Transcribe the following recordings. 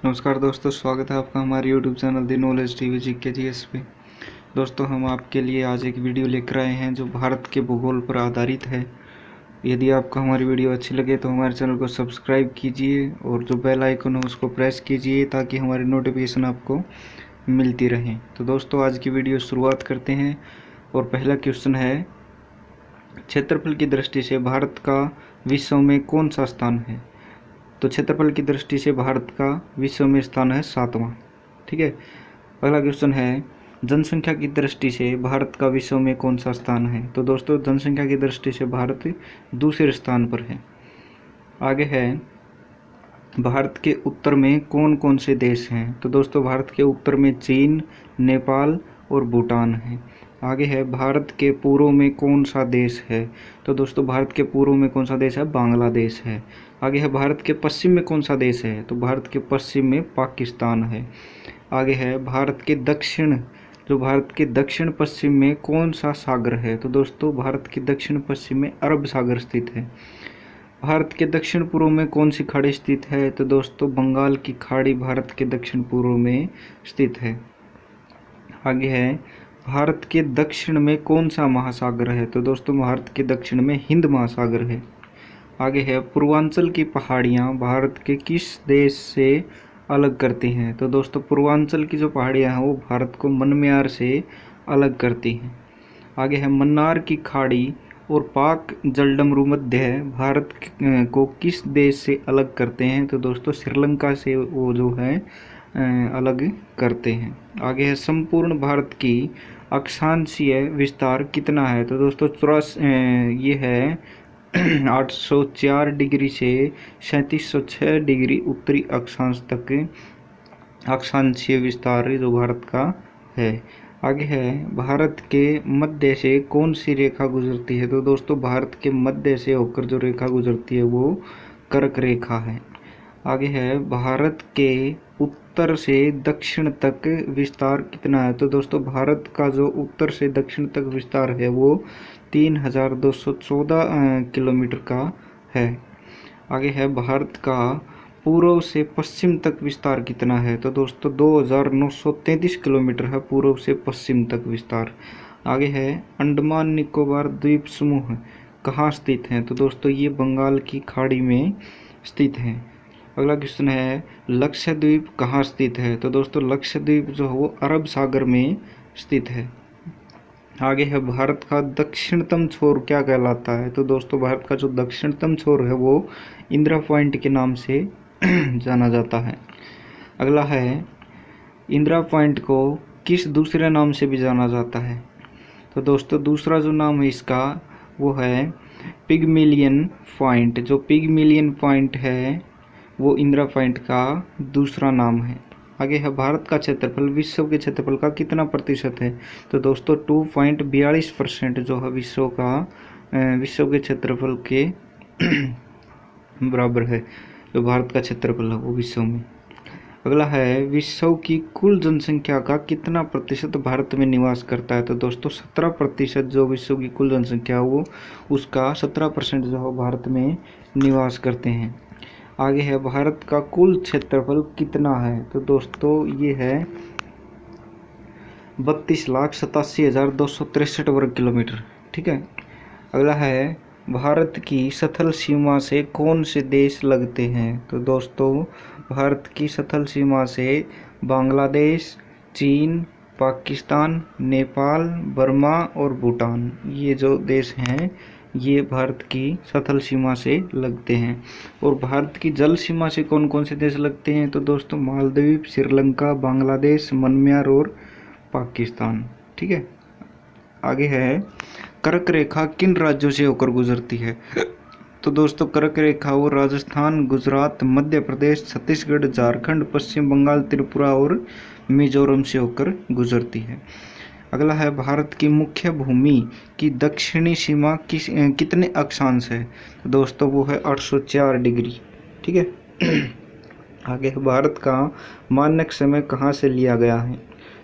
नमस्कार दोस्तों, स्वागत है आपका हमारे YouTube चैनल दी नॉलेज टीवी जीके जीएस पे। दोस्तों, हम आपके लिए आज एक वीडियो लेकर आए हैं जो भारत के भूगोल पर आधारित है। यदि आपको हमारी वीडियो अच्छी लगे तो हमारे चैनल को सब्सक्राइब कीजिए और जो बेल आइकन है उसको प्रेस कीजिए ताकि हमारी नोटिफिकेशन आपको मिलती रहे। तो दोस्तों, आज की वीडियो शुरुआत करते हैं और पहला क्वेश्चन है, क्षेत्रफल की दृष्टि से भारत का विश्व में कौन सा स्थान है? तो क्षेत्रफल की दृष्टि से भारत का विश्व में स्थान है 7वां। ठीक है। अगला क्वेश्चन है, जनसंख्या की दृष्टि से भारत का विश्व में कौन सा स्थान है? तो दोस्तों, जनसंख्या की दृष्टि से भारत दूसरे स्थान पर है। आगे है, भारत के उत्तर में कौन कौन से देश हैं? तो दोस्तों, भारत के उत्तर में चीन, नेपाल और भूटान है। आगे है, भारत के पूर्व में कौन सा देश है? तो दोस्तों, भारत के पूर्व में कौन सा देश है? बांग्लादेश है। आगे है, भारत के पश्चिम में कौन सा देश है? तो भारत के पश्चिम में पाकिस्तान है। आगे है, भारत के दक्षिण पश्चिम में कौन सा सागर है? तो दोस्तों, भारत के दक्षिण पश्चिम में अरब सागर स्थित है। भारत के दक्षिण पूर्व में कौन सी खाड़ी स्थित है? तो दोस्तों, बंगाल की खाड़ी भारत के दक्षिण पूर्व में स्थित है। आगे है, भारत के दक्षिण में कौन सा महासागर है? तो दोस्तों, भारत के दक्षिण में हिंद महासागर है। आगे है, पूर्वांचल की पहाड़ियाँ भारत के किस देश से अलग करती हैं? तो दोस्तों, पूर्वांचल की जो पहाड़ियाँ हैं वो भारत को मनम्यार से अलग करती हैं। आगे है, मन्नार की खाड़ी और पाक जलडमरू मध्य भारत को किस देश से अलग करते हैं? तो दोस्तों, श्रीलंका से वो जो है अलग करते हैं। आगे है, संपूर्ण भारत की अक्षांशीय विस्तार कितना है? तो दोस्तों, ये है 804 डिग्री से 3706 डिग्री उत्तरी अक्षांश तक अक्षांशीय विस्तार जो भारत का है। आगे है, भारत के मध्य से कौन सी रेखा गुजरती है? तो दोस्तों, भारत के मध्य से होकर जो रेखा गुजरती है वो कर्क रेखा है। आगे है, भारत के उत्तर से दक्षिण तक विस्तार कितना है? तो दोस्तों, भारत का जो उत्तर से दक्षिण तक विस्तार है वो 3214 किलोमीटर का है। आगे है, भारत का पूर्व से पश्चिम तक विस्तार कितना है? तो दोस्तों, 2933 किलोमीटर है पूर्व से पश्चिम तक विस्तार। आगे है, अंडमान निकोबार द्वीप समूह कहाँ स्थित हैं? तो दोस्तों, ये बंगाल की खाड़ी में स्थित हैं। अगला क्वेश्चन है, लक्षद्वीप कहाँ स्थित है? तो दोस्तों, लक्षद्वीप जो है वो अरब सागर में स्थित है। आगे है, भारत का दक्षिणतम छोर क्या कहलाता है? तो दोस्तों, भारत का जो दक्षिणतम छोर है वो इंदिरा पॉइंट के नाम से जाना जाता है। अगला है, इंदिरा पॉइंट को किस दूसरे नाम से भी जाना जाता है? तो दोस्तों, दूसरा जो नाम है इसका वो है पिगमिलियन पॉइंट। जो पिगमिलियन पॉइंट है वो इंदिरा पॉइंट का दूसरा नाम है। आगे है, भारत का क्षेत्रफल विश्व के क्षेत्रफल का कितना प्रतिशत है? तो दोस्तों, 2.42% जो है विश्व के क्षेत्रफल के बराबर है। जो भारत का क्षेत्रफल है वो विश्व में। अगला है, विश्व की कुल जनसंख्या का कितना प्रतिशत भारत में निवास करता है? तो दोस्तों, 17% जो विश्व की कुल जनसंख्या वो उसका 17% जो है भारत में निवास करते हैं। आगे है, भारत का कुल क्षेत्रफल कितना है? तो दोस्तों, ये है 32,87,263 वर्ग किलोमीटर। ठीक है। अगला है, भारत की स्थल सीमा से कौन से देश लगते हैं? तो दोस्तों, भारत की स्थल सीमा से बांग्लादेश, चीन, पाकिस्तान, नेपाल, बर्मा और भूटान, ये जो देश हैं ये भारत की स्थल सीमा से लगते हैं। और भारत की जल सीमा से कौन कौन से देश लगते हैं? तो दोस्तों, मालदीव, श्रीलंका, बांग्लादेश, म्यांमार और पाकिस्तान। ठीक है। आगे है, कर्क रेखा किन राज्यों से होकर गुजरती है? तो दोस्तों, कर्क रेखा वो राजस्थान, गुजरात, मध्य प्रदेश, छत्तीसगढ़, झारखंड, पश्चिम बंगाल, त्रिपुरा और मिजोरम से होकर गुजरती है। अगला है, भारत की मुख्य भूमि की दक्षिणी सीमा कितने अक्षांश है? तो दोस्तों, वो है 804 डिग्री। ठीक है। आगे, भारत का मानक समय कहाँ से लिया गया है?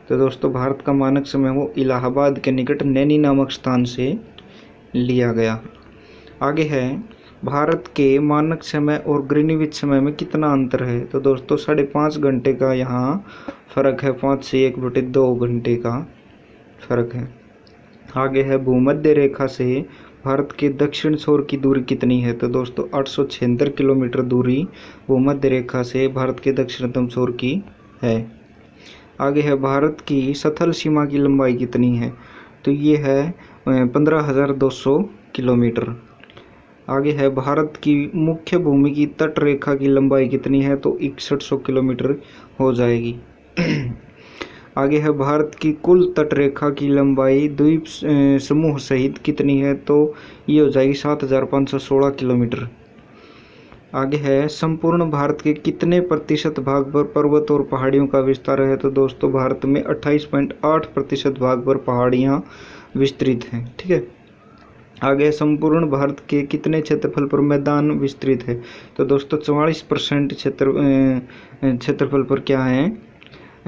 तो दोस्तों, भारत का मानक समय वो इलाहाबाद के निकट नैनी नामक स्थान से लिया गया। आगे है, भारत के मानक समय और ग्रीनविच समय में कितना अंतर है? तो दोस्तों 5.5 घंटे का यहाँ फर्क है, 5 से 1/2 घंटे का फर्क है। आगे है भूमध्य रेखा से भारत के दक्षिण छोर की दूरी कितनी है? तो दोस्तों 876 किलोमीटर दूरी भूमध्य रेखा से भारत के दक्षिणतम छोर की है। आगे है भारत की सथल सीमा की लंबाई कितनी है? तो ये है 15,200 किलोमीटर। आगे है भारत की मुख्य भूमि की तट रेखा की लंबाई कितनी है? तो 6100 किलोमीटर हो जाएगी। आगे है भारत की कुल तट रेखा की लंबाई द्वीप समूह सहित कितनी है? तो ये हो जाएगी 7516 किलोमीटर। आगे है संपूर्ण भारत के कितने प्रतिशत भाग पर पर्वत और पहाड़ियों का विस्तार है? तो दोस्तों भारत में 28.8% भाग पर पहाड़ियाँ विस्तृत हैं। ठीक है। आगे संपूर्ण भारत के कितने क्षेत्रफल पर मैदान विस्तृत है? तो दोस्तों 44% क्षेत्रफल पर क्या है?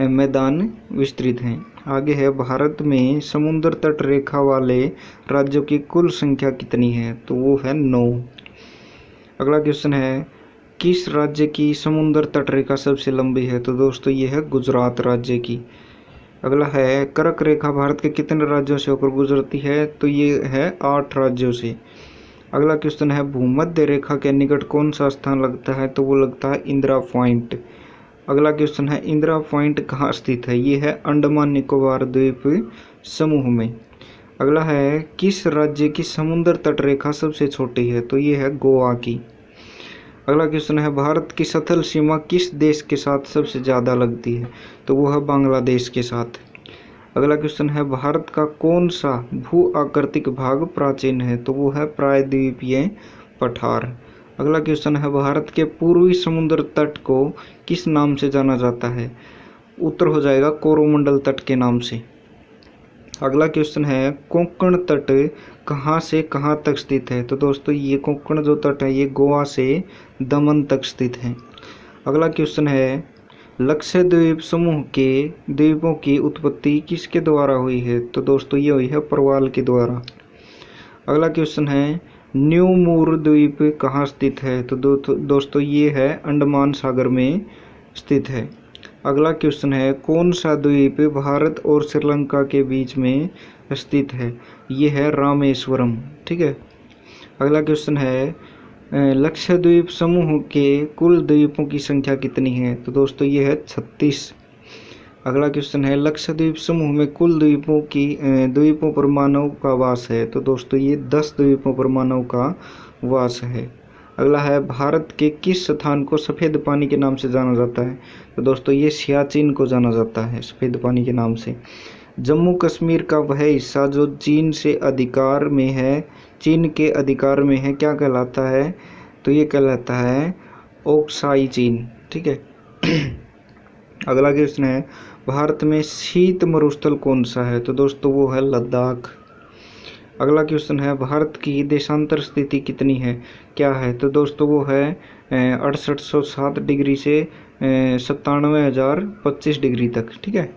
मैदान विस्तृत हैं। आगे है भारत में समुद्र तट रेखा वाले राज्यों की कुल संख्या कितनी है? तो वो है 9। अगला क्वेश्चन है किस राज्य की समुद्र तट रेखा सबसे लंबी है? तो दोस्तों ये है गुजरात राज्य की। अगला है कर्क रेखा भारत के कितने राज्यों से होकर गुजरती है? तो ये है 8 राज्यों से। अगला क्वेश्चन है भूमध्य रेखा के निकट कौन सा स्थान लगता है? तो वो लगता है इंदिरा पॉइंट। अगला क्वेश्चन है इंदिरा पॉइंट कहाँ स्थित है? ये है अंडमान निकोबार द्वीप समूह में। अगला है किस राज्य की समुद्र तट रेखा सबसे छोटी है? तो ये है गोवा की। अगला क्वेश्चन है भारत की सथल सीमा किस देश के साथ सबसे ज़्यादा लगती है? तो वो है बांग्लादेश के साथ। अगला क्वेश्चन है भारत का कौन सा भू आकृतिक भाग प्राचीन है? तो वो है प्रायद्वीपीय पठार। अगला क्वेश्चन है भारत के पूर्वी समुद्र तट को किस नाम से जाना जाता है? उत्तर हो जाएगा कोरोमंडल तट के नाम से। अगला क्वेश्चन है कोंकण तट कहाँ से कहाँ तक स्थित है? तो दोस्तों ये कोंकण जो तट है ये गोवा से दमन तक स्थित है। अगला क्वेश्चन है लक्षद्वीप समूह के द्वीपों की उत्पत्ति किसके द्वारा हुई है? तो दोस्तों ये हुई है परवाल के द्वारा। अगला क्वेश्चन है न्यू मूर द्वीप कहाँ स्थित है? तो दोस्तों ये है अंडमान सागर में स्थित है। अगला क्वेश्चन है कौन सा द्वीप भारत और श्रीलंका के बीच में स्थित है? ये है रामेश्वरम। ठीक है। अगला क्वेश्चन है लक्षद्वीप समूह के कुल द्वीपों की संख्या कितनी है? तो दोस्तों ये है 36। अगला क्वेश्चन है लक्षद्वीप समूह में कुल द्वीपों पर मानव का वास है? तो दोस्तों ये 10 द्वीपों पर मानव का वास है। अगला है भारत के किस स्थान को सफ़ेद पानी के नाम से जाना जाता है? तो दोस्तों ये सियाचिन को जाना जाता है सफ़ेद पानी के नाम से। जम्मू कश्मीर का वह हिस्सा जो चीन के अधिकार में है क्या कहलाता है? तो ये कहलाता है ओक्साई चीन। ठीक है। अगला क्वेश्चन है भारत में शीत मरुस्थल कौन सा है? तो दोस्तों वो है लद्दाख। अगला क्वेश्चन है भारत की देशांतर स्थिति कितनी है क्या है? तो दोस्तों वो है 6807 डिग्री से 97,025 डिग्री तक। ठीक है।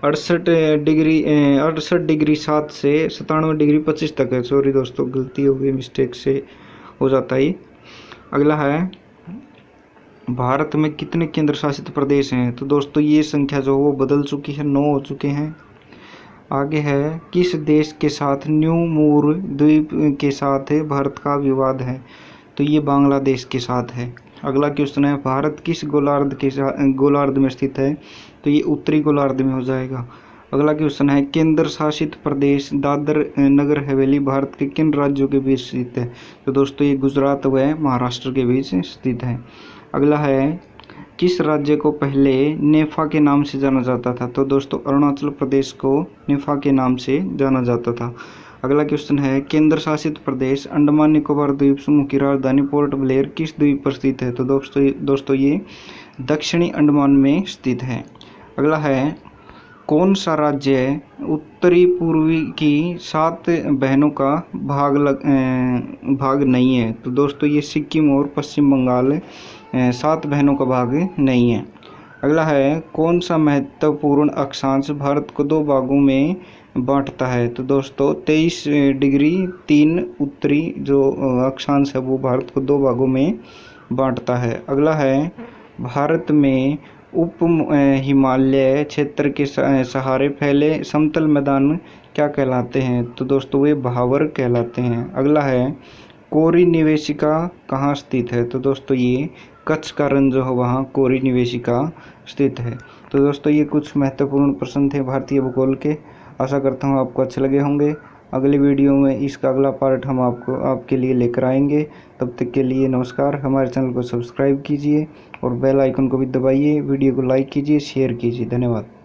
68 डिग्री 7 से 97 डिग्री 25 तक है। सॉरी दोस्तों गलती हो गई, मिस्टेक से हो जाता है। अगला है भारत में कितने केंद्र शासित प्रदेश हैं? तो दोस्तों ये संख्या जो वो बदल चुकी है, 9 हो चुके हैं। आगे है किस देश के साथ न्यू मूर द्वीप के साथ भारत का विवाद है? तो ये बांग्लादेश के साथ है। अगला क्वेश्चन है भारत किस गोलार्ध में स्थित है? तो ये उत्तरी गोलार्ध में हो जाएगा। अगला क्वेश्चन है केंद्र शासित प्रदेश दादर नगर हवेली भारत के किन राज्यों के बीच स्थित है? तो दोस्तों ये गुजरात व महाराष्ट्र के बीच स्थित है। अगला है किस राज्य को पहले नेफा के नाम से जाना जाता था? तो दोस्तों अरुणाचल प्रदेश को नेफा के नाम से जाना जाता था। अगला क्वेश्चन है केंद्र शासित प्रदेश अंडमान निकोबार द्वीप समूह की राजधानी पोर्ट ब्लेयर किस द्वीप पर स्थित है? तो दोस्तों ये दक्षिणी अंडमान में स्थित है। अगला है कौन सा राज्य उत्तरी पूर्वी की 7 बहनों का भाग नहीं है? तो दोस्तों ये सिक्किम और पश्चिम बंगाल 7 बहनों का भाग नहीं है। अगला है कौन सा महत्वपूर्ण अक्षांश भारत को 2 भागों में बांटता है? तो दोस्तों 23 डिग्री 3 उत्तरी जो अक्षांश है वो भारत को 2 भागों में बांटता है। अगला है, भारत में उप हिमालय क्षेत्र के सहारे फैले समतल मैदान क्या कहलाते हैं? तो दोस्तों वे भावर कहलाते हैं। अगला है, कोरी निवेशिका कहाँ स्थित है? तो दोस्तों ये कच्छ का रण जो है वहाँ कोरी निवेशिका स्थित है। तो दोस्तों ये कुछ महत्वपूर्ण प्रश्न थे भारतीय भूगोल के। आशा करता हूँ आपको अच्छे लगे होंगे। अगली वीडियो में इसका अगला पार्ट हम आपके लिए लेकर आएंगे। तब तक के लिए नमस्कार। हमारे चैनल को सब्सक्राइब कीजिए और बेल आइकन को भी दबाइए। वीडियो को लाइक कीजिए, शेयर कीजिए। धन्यवाद।